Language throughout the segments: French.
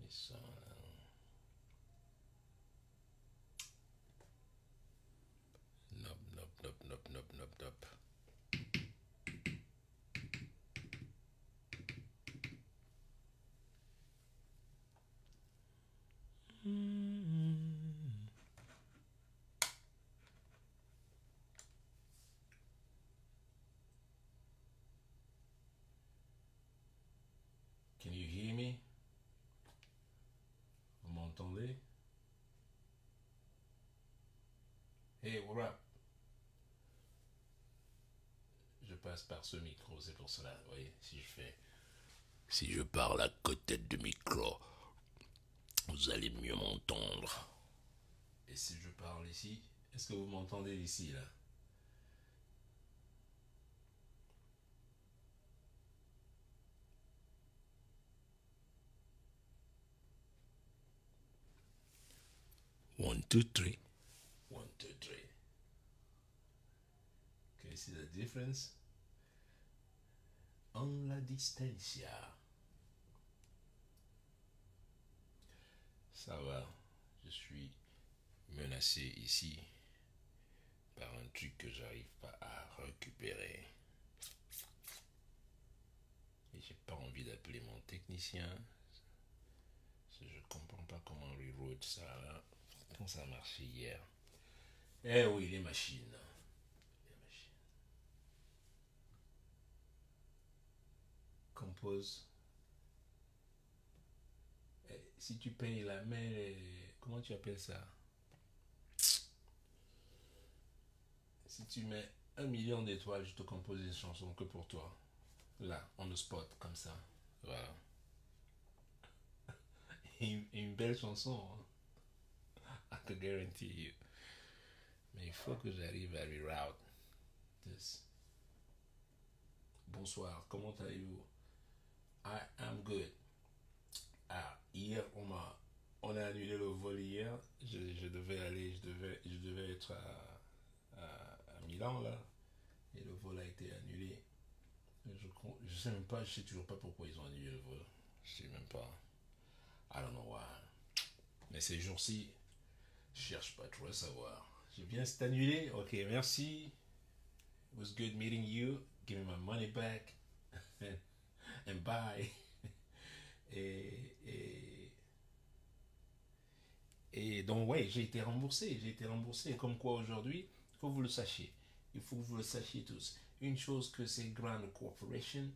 ça. Nope, nope, nope, nope, nope, nope, nope. Can you hear me? Vous m'entendez? Hey, what up? Je passe par ce micro, c'est pour cela. Vous voyez, si je fais. Si je parle à côté du micro, vous allez mieux m'entendre. Et si je parle ici, est-ce que vous m'entendez ici, là? One, two, three. One, two, three. Can you see the difference? En la distancia. Ça va. Je suis menacé ici par un truc que j'arrive pas à récupérer. Et j'ai pas envie d'appeler mon technicien. Je comprends pas comment reroute ça là. Quand ça a marché hier. Eh oui, les machines. Les machines. Compose. Eh, si tu payes la main, comment tu appelles ça? Si tu mets 1 million d'étoiles, je te compose une chanson que pour toi. Là, on the spot, comme ça. Voilà. Une belle chanson, hein? I can guarantee you. Mais il faut que j'arrive à reroute this. Bonsoir, comment allez-vous? I am good. Ah, hier, on a annulé le vol hier. Je devais aller, je devais être à Milan, là. Et le vol a été annulé. Je sais même pas, je sais toujours pas pourquoi ils ont annulé le vol. Je sais même pas. I don't know why. Mais ces jours-ci, je cherche pas trop à savoir. J'ai bien, c'est annulé. Ok, merci. It was good meeting you. Give me my money back. And bye. Et, et donc, ouais, j'ai été remboursé. J'ai été remboursé. Comme quoi, aujourd'hui, il faut que vous le sachiez. Il faut que vous le sachiez tous. Une chose que ces grandes corporations,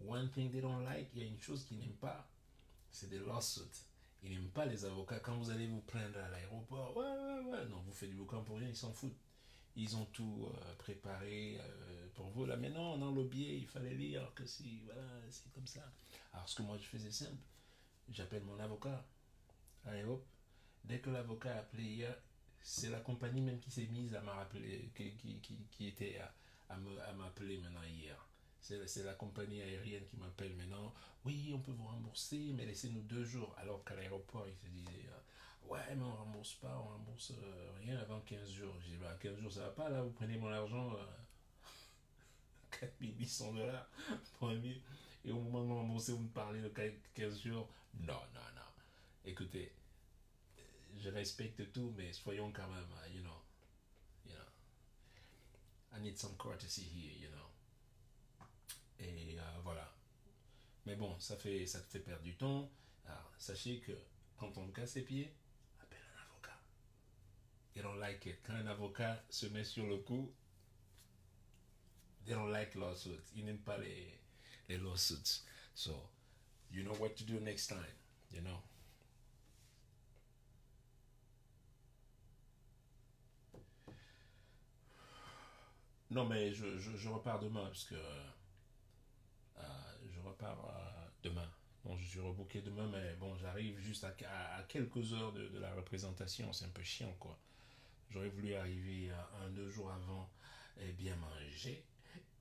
one thing they don't like, il y a une chose qu'ils n'aiment pas, c'est des lawsuits. Ils n'aiment pas les avocats. Quand vous allez vous plaindre à l'aéroport, ouais, non, vous faites du boucan pour rien, ils s'en foutent. Ils ont tout préparé pour vous. Là, mais non, dans le biais, il fallait lire que si, voilà, c'est comme ça. Alors, ce que moi je faisais simple, j'appelle mon avocat. Allez hop, dès que l'avocat a appelé hier, c'est la compagnie même qui s'est mise à m'appeler, qui était à m'appeler maintenant hier. C'est la compagnie aérienne qui m'appelle maintenant. Oui, on peut vous rembourser, mais laissez-nous 2 jours. Alors qu'à l'aéroport, ils se disaient ouais, mais on rembourse pas, on rembourse rien avant 15 jours. J'ai dit bah, 15 jours, ça va pas, là, vous prenez mon argent, 4800 $ pour un billet. Et au moment de me rembourser, vous me parlez de 15 jours. Non, non, non. Écoutez, je respecte tout, mais soyons quand même, you know, I need some courtesy here, you know. Et voilà. Mais bon, ça te fait perdre du temps. Alors, sachez que quand on casse les pieds, appelle un avocat. They don't like it. Quand un avocat se met sur le coup, they don't like lawsuits. Ils n'aiment pas les lawsuits. So, you know what to do next time, you know. Non, mais je repars demain, parce que je repars demain. Bon, je suis rebooké demain, mais bon, j'arrive juste à quelques heures de la représentation. C'est un peu chiant, quoi. J'aurais voulu arriver 1, 2 jours avant et bien manger.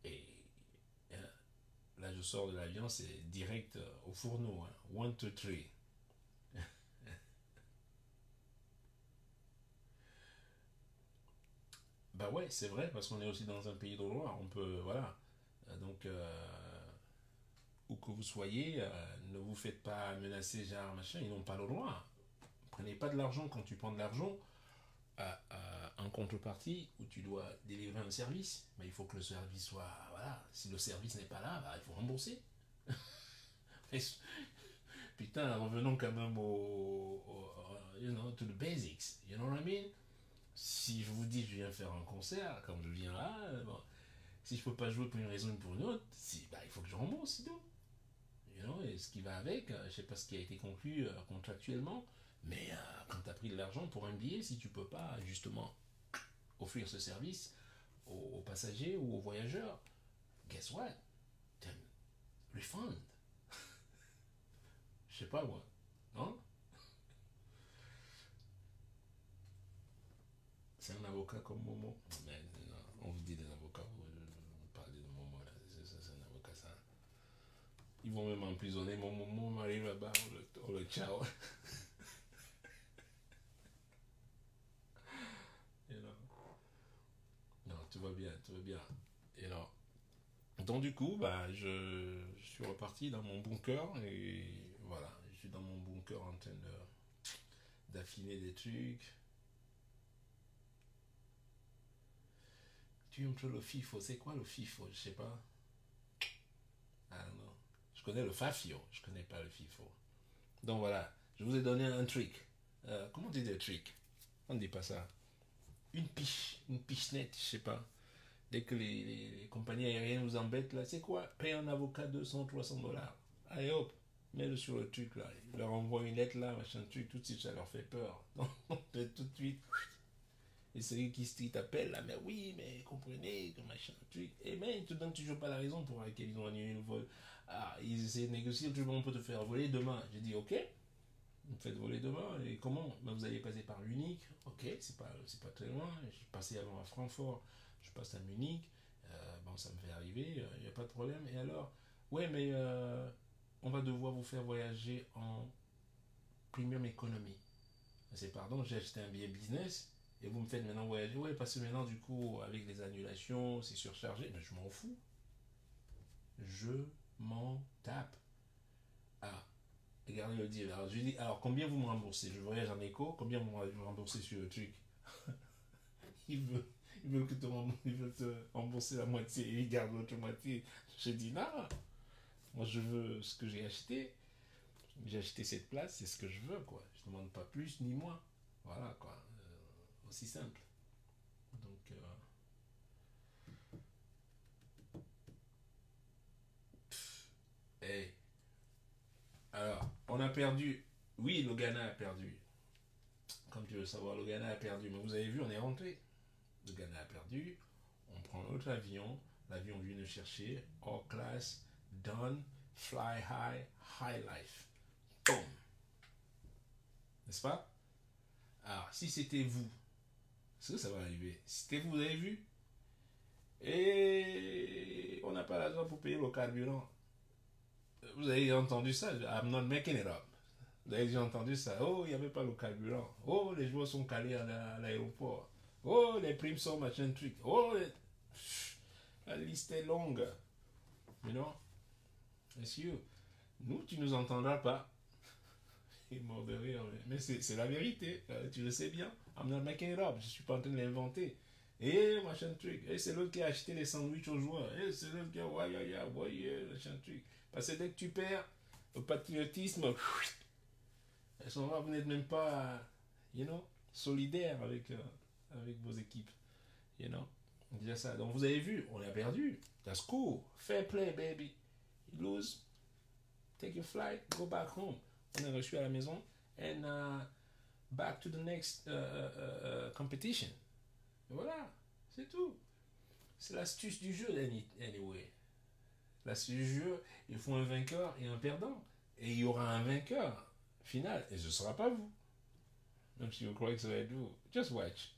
Et là, je sors de l'avion, c'est direct au fourneau. Hein. One, two, three. Bah ouais, c'est vrai, parce qu'on est aussi dans un pays de loi. On peut, voilà. Donc, où que vous soyez, ne vous faites pas menacer, genre machin, ils n'ont pas le droit. Prenez pas de l'argent quand tu prends de l'argent en contrepartie où tu dois délivrer un service. Mais il faut que le service soit. Voilà, si le service n'est pas là, bah, il faut rembourser. Putain, revenons quand même to the basics. You know what I mean? Si je vous dis que je viens faire un concert, comme je viens là, bon, si je peux pas jouer pour une raison ou pour une autre, bah, il faut que je rembourse, c'est tout. You know, et ce qui va avec, je sais pas ce qui a été conclu contractuellement, mais quand tu as pris de l'argent pour un billet, si tu peux pas justement offrir ce service aux passagers ou aux voyageurs, guess what? Then refund. Je sais pas moi, non? C'est un avocat comme Momo. Mais non, on vous dit des avocats, vous parlez de Momo là, c'est un avocat ça. Ils vont même emprisonner mon Momo, arrive là-bas, on le ciao. You know. Non, tout va bien, tout va bien. Et non. Donc du coup, bah, je suis reparti dans mon bunker et voilà, je suis dans mon bunker en train d'affiner des trucs. Tu entre le FIFO, c'est quoi le FIFO? Je sais pas. Ah non. Je connais le FAFIO, je connais pas le FIFO. Donc voilà, je vous ai donné un trick. Comment on dit des tricks? On ne dit pas ça. Une pichenette, je sais pas. Dès que les compagnies aériennes vous embêtent, là, c'est quoi? Paye un avocat 200, 300 dollars. Allez hop, mets-le sur le truc, là. Il leur envoie une lettre, là, machin truc, tout de suite, ça leur fait peur. Donc, tout de suite. Et celui qui t'appelle, là, mais oui, mais comprenez, que machin truc. Et mais ils te donnent toujours pas la raison pour laquelle ils ont annulé le vol. Ah, ils essaient de négocier, toujours on peut te faire voler demain. J'ai dit, ok, vous me faites voler demain. Et comment? Ben, vous allez passer par Munich. Ok, c'est pas très loin. Je suis passé avant à Francfort. Je passe à Munich. Bon, ça me fait arriver. Il n'y a pas de problème. Et alors? Ouais, mais on va devoir vous faire voyager en premium economy. C'est pardon, j'ai acheté un billet business. Et vous me faites maintenant voyager. Ouais, parce que maintenant, du coup, avec les annulations, c'est surchargé. Mais je m'en fous. Je m'en tape. Ah, regardez le deal. Alors, je lui dis, alors, combien vous me remboursez? Je voyage en éco, combien vous me remboursez sur le truc? il, veut, il veut te rembourser la moitié et il garde l'autre moitié. Je dis, non, moi je veux ce que j'ai acheté. J'ai acheté cette place, c'est ce que je veux, quoi. Je ne demande pas plus ni moins. Voilà, quoi. Aussi simple. Donc, hey. Alors, on a perdu. Oui, le Ghana a perdu. Comme tu veux savoir, le Ghana a perdu. Mais vous avez vu, on est rentré. Le Ghana a perdu. On prend l'autre avion. L'avion vient nous chercher. All class, done, fly high, high life. Boom. N'est-ce pas? Alors, si c'était vous, est-ce que ça va arriver? Si c'était vous, vous avez vu? Et on n'a pas l'argent pour payer le carburant. Vous avez entendu ça? I'm not making it up. Vous avez déjà entendu ça? Oh, il n'y avait pas le carburant. Oh, les joueurs sont calés à l'aéroport. Oh, les primes sont machin truc. Oh, la liste est longue. You know? Monsieur, nous, tu nous entendras pas. Il est mort de rire. Mais c'est la vérité. Tu le sais bien. I'm not making it up. Je suis pas en train de l'inventer. Et machin truc. Et c'est l'autre qui a acheté les sandwichs aux joueurs. Et c'est l'autre qui a machin truc. Parce que dès que tu perds, le patriotisme, elles sont là, vous n'êtes même pas, solidaires avec vos équipes. You know? Déjà ça. Donc vous avez vu, on a perdu. That's cool. Fair play, baby. You lose, take your flight, go back home. On est reçu à la maison. And back to the next competition. Et voilà, c'est tout. C'est l'astuce du jeu, anyway. L'astuce du jeu, il faut un vainqueur et un perdant. Et il y aura un vainqueur final. Et ce ne sera pas vous. Même si vous croyez que ça va être vous. Just watch.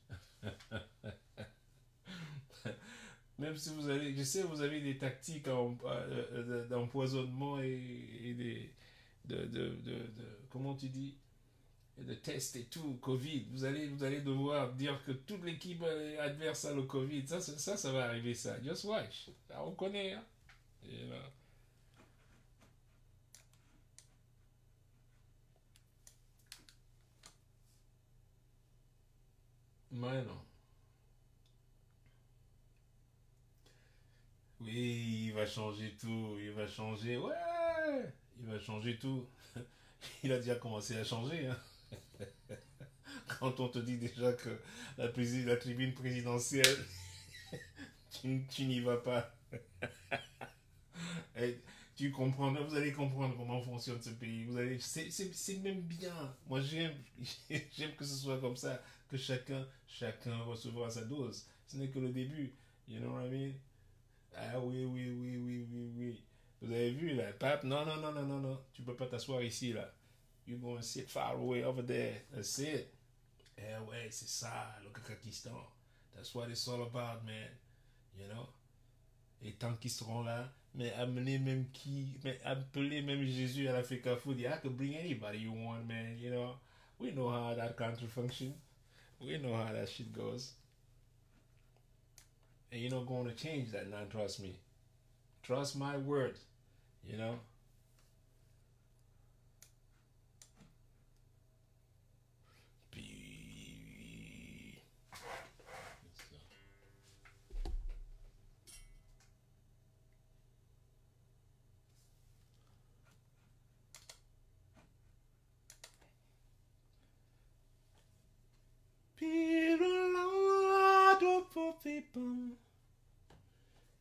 Même si vous avez, je sais, vous avez des tactiques d'empoisonnement et comment tu dis, de tests et tout, Covid. Vous allez devoir dire que toute l'équipe adverse a le Covid. Ça va arriver ça. Just watch. On connaît, hein. You know. Mais non. Oui, il va changer tout. Il va changer. Ouais. Il va changer tout. Il a déjà commencé à changer. Hein. Quand on te dit déjà que la tribune présidentielle, tu n'y vas pas. Et tu comprends, vous allez comprendre comment fonctionne ce pays. C'est même bien. Moi, j'aime que ce soit comme ça, que chacun recevra sa dose. Ce n'est que le début. You know what I mean? Ah oui, oui, oui, oui, oui, oui. Vous avez vu là, pape? Non, non, non, non, non, non. Tu peux pas t'asseoir ici là. You go and sit far away over there. That's it. Eh ouais, c'est ça, le Kakakistan. That's what it's all about, man. You know? Et tant qu'ils seront là, mais appelez même Jésus à l'Africa Food. You can bring anybody you want, man. You know? We know how that country functions. We know how that shit goes. And you're not going to change that now, trust me. Trust my word. You know?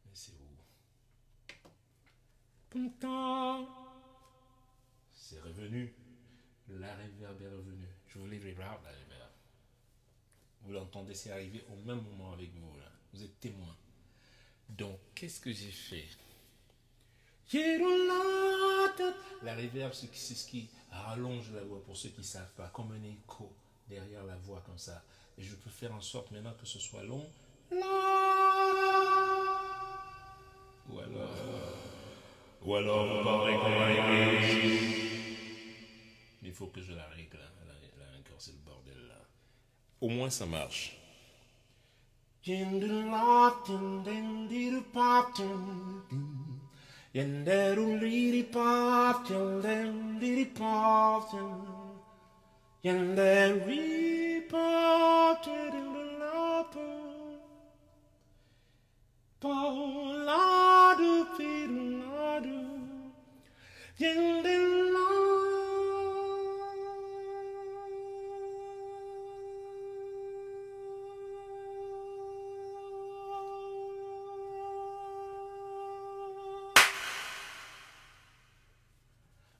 Mais c'est où? C'est revenu. La réverb est revenue. Je voulais reverb, la réverb. Vous l'entendez, c'est arrivé au même moment avec vous, là. Vous êtes témoin. Donc, qu'est-ce que j'ai fait? La réverb, c'est ce qui rallonge la voix, pour ceux qui ne savent pas, comme un écho derrière la voix, comme ça. Et je peux faire en sorte maintenant que ce soit long. Ou alors vous parlez comme un mais il faut que je la règle, encore c'est le bordel là. Au moins ça marche.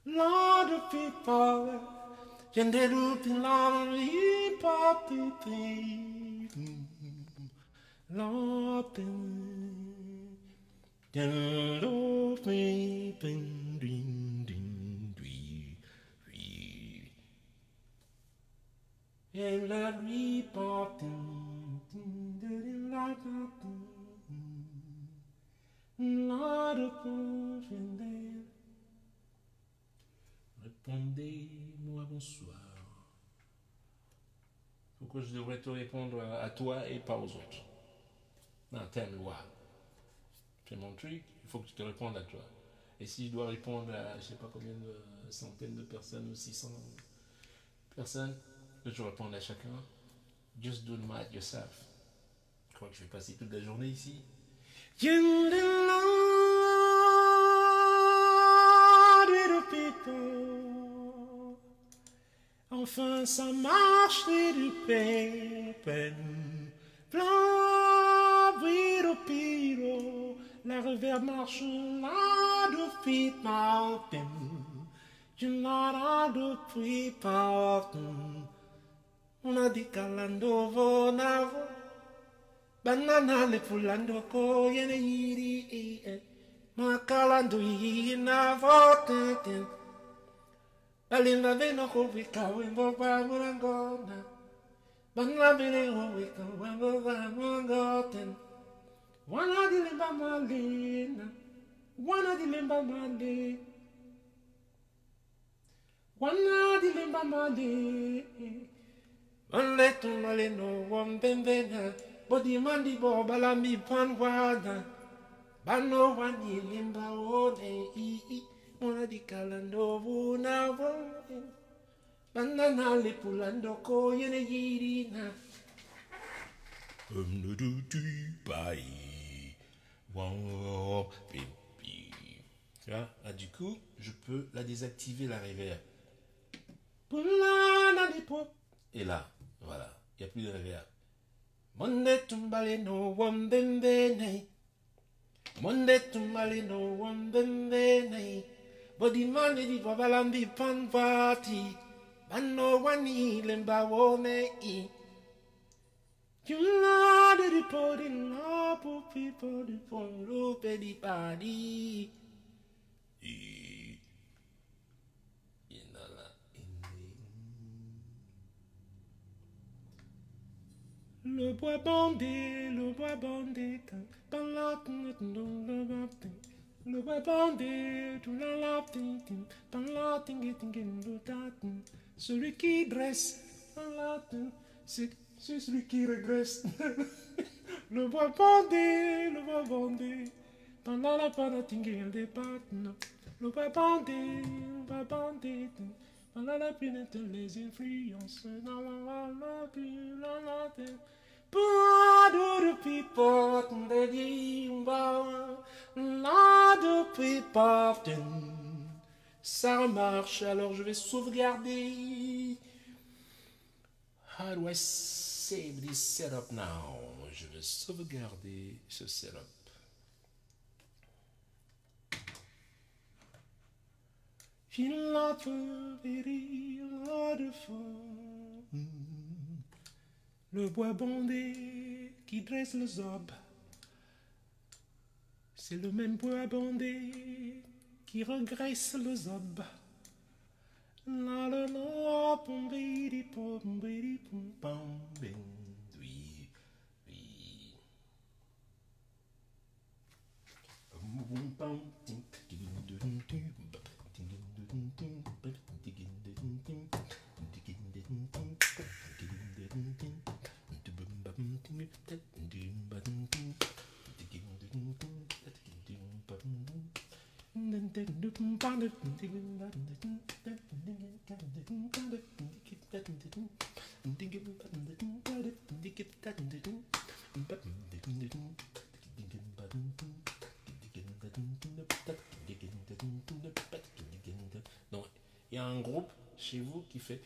Lot of people, and they look lot of Répondez-moi bonsoir. Pourquoi je devrais te répondre à toi et pas aux autres? Non, tell-moi. C'est mon truc, il faut que je te réponde à toi. Et si je dois répondre à je sais pas combien de centaines de personnes ou 600 personnes, que je réponde à chacun, just do it yourself. Je crois que je vais passer toute la journée ici. Enfin ça marche du peine. Piro. La reverb marche là depuis Mountain. Tu l'as depuis Mountain. On a dit calando vonavo. Banana le pulando ko yene yiri ma calando yina vote. Balinda veno ko wika wimbo ba murangona. Banana veno wika wimbo ba murangoten. Wana dilimba malina. Wana dilimba malina. Wana dilimba malina. Onle tumale no wombembena. Body mandi bo balami panwana. Bano wani limba one ii. Mona di kalando vuna vone. Banana le pulando ko yene yirina. Tu vois, là, du coup, je peux la désactiver, la reverb. Et là, voilà, il n'y a plus de reverb. Monde tumbale no wambembene. Monde tumbale no wambembene. Body man di babalambi panvati. Bano wani lemba wone i. You know the report in love for people the phone loop di body. Le bois bandé, le bois bandé, le bois bandé, celui qui dresse, c'est celui qui regresse. Le bois bandé, le bois bandé, pendant la panatingale des pattes, le bois bandé, pendant la planète les influences, dans la Pas de people, de people, ça marche, alors je vais sauvegarder. How do I save this setup now? Je vais sauvegarder ce setup. Il a de fond. Le bois bandé qui dresse le zob. C'est le même bois bandé qui regresse le zob. La la la, pom bidi pom pam oui, oui. Pam non, il y a un groupe chez vous qui fait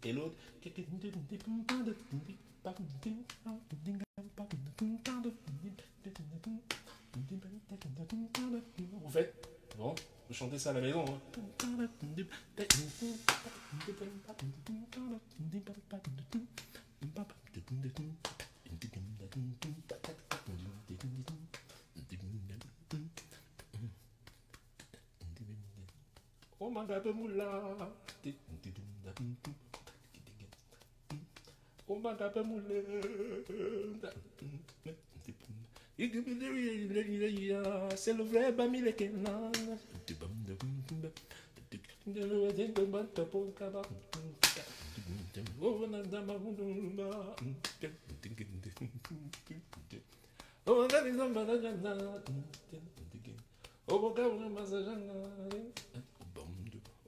et l'autre vous faites bon, vous chantez ça à la maison Oh my God, moula. Oh my God, moula. C'est le vrai Bamile Kenan.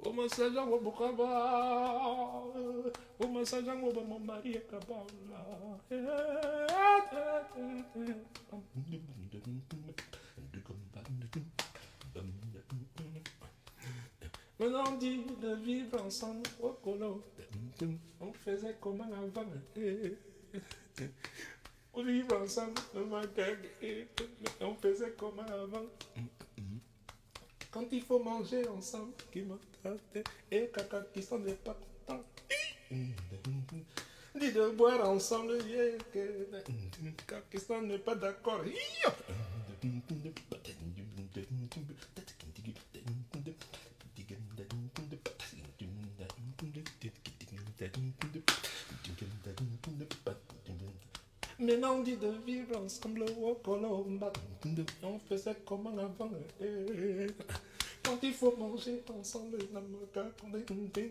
O masajang wo bukaba, o masajang wo ba Maria kabala. Maintenant on dit de vivre ensemble au colo. On faisait comment avant. On vivre ensemble le matin. On faisait comment avant. Quand il faut manger ensemble, qui me traite, et caca qui s'en est pas content. Dit de boire ensemble, caca qui s'en n'est pas d'accord. Maintenant on dit de vivre ensemble au Colomba. On faisait comment avant. Quand il faut manger ensemble,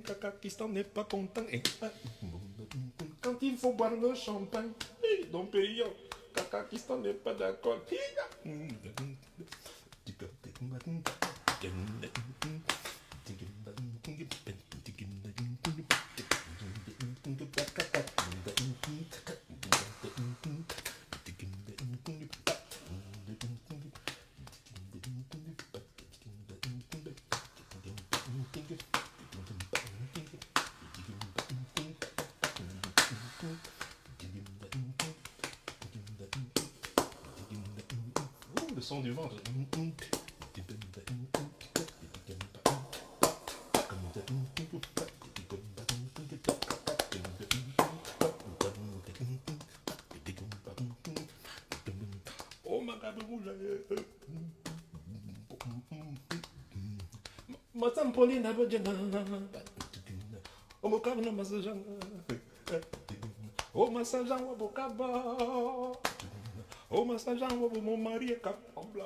caca qui s'en est pas content. Quand il faut boire le champagne, donc payant, caca qui s'en est pas d'accord. le son du ventre. Oh ma God, Matam Pauline Abadjana. Oh mon cœur, non, Massajan. Oh Massajan, Wabokaba. Oh Massajan, Wabo, mon mari est capable.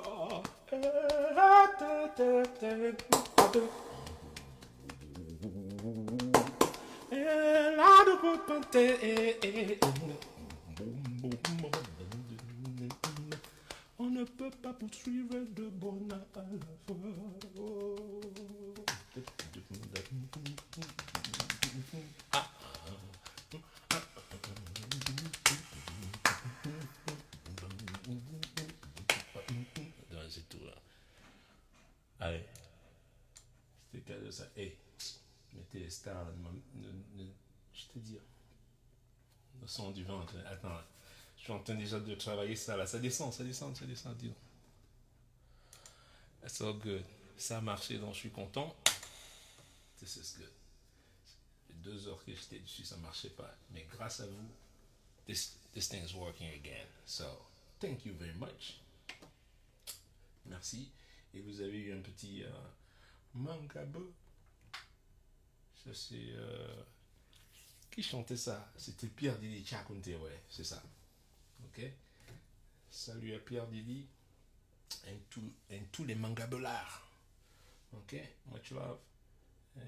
On ne peut pas poursuivre de bon à la fois. C'est tout là. Allez, c'était cadeau ça. Hey, mettez les stars. Je te dis, le son du ventre. Attends, je suis en train déjà de travailler ça là. Ça descend, ça descend, ça descend. Dis donc. That's all good. Ça a marché, donc je suis content. This is good. Les 2 heures que j'étais dessus, ça marchait pas. Mais grâce à vous, this thing is working again. So, thank you very much. Merci. Et vous avez eu un petit Mangabo. Ça c'est... qui chantait ça? C'était Pierre Didi Chakunte, ouais, c'est ça. Ok? Salut à Pierre Didi et tous les mangabelards. Ok? Much love. And,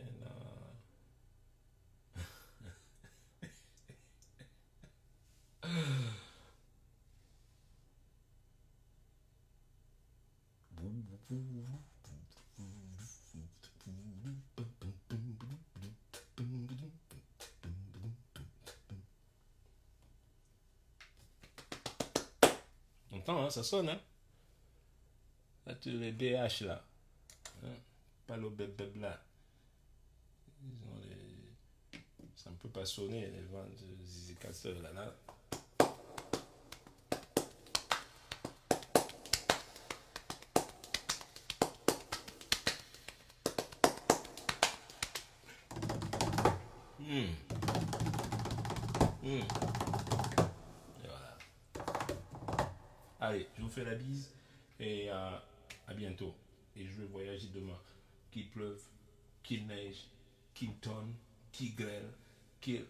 on entend, hein, ça sonne, hein? Là, tu les BH là. Hein? Pas le beb là. Ça ne peut pas sonner, les ventes de Zizi Casseur là. Et voilà. Allez, je vous fais la bise et à bientôt. Et je vais voyager demain. Qu'il pleuve, qu'il neige, qu'il tonne, qu'il grêle, qu'il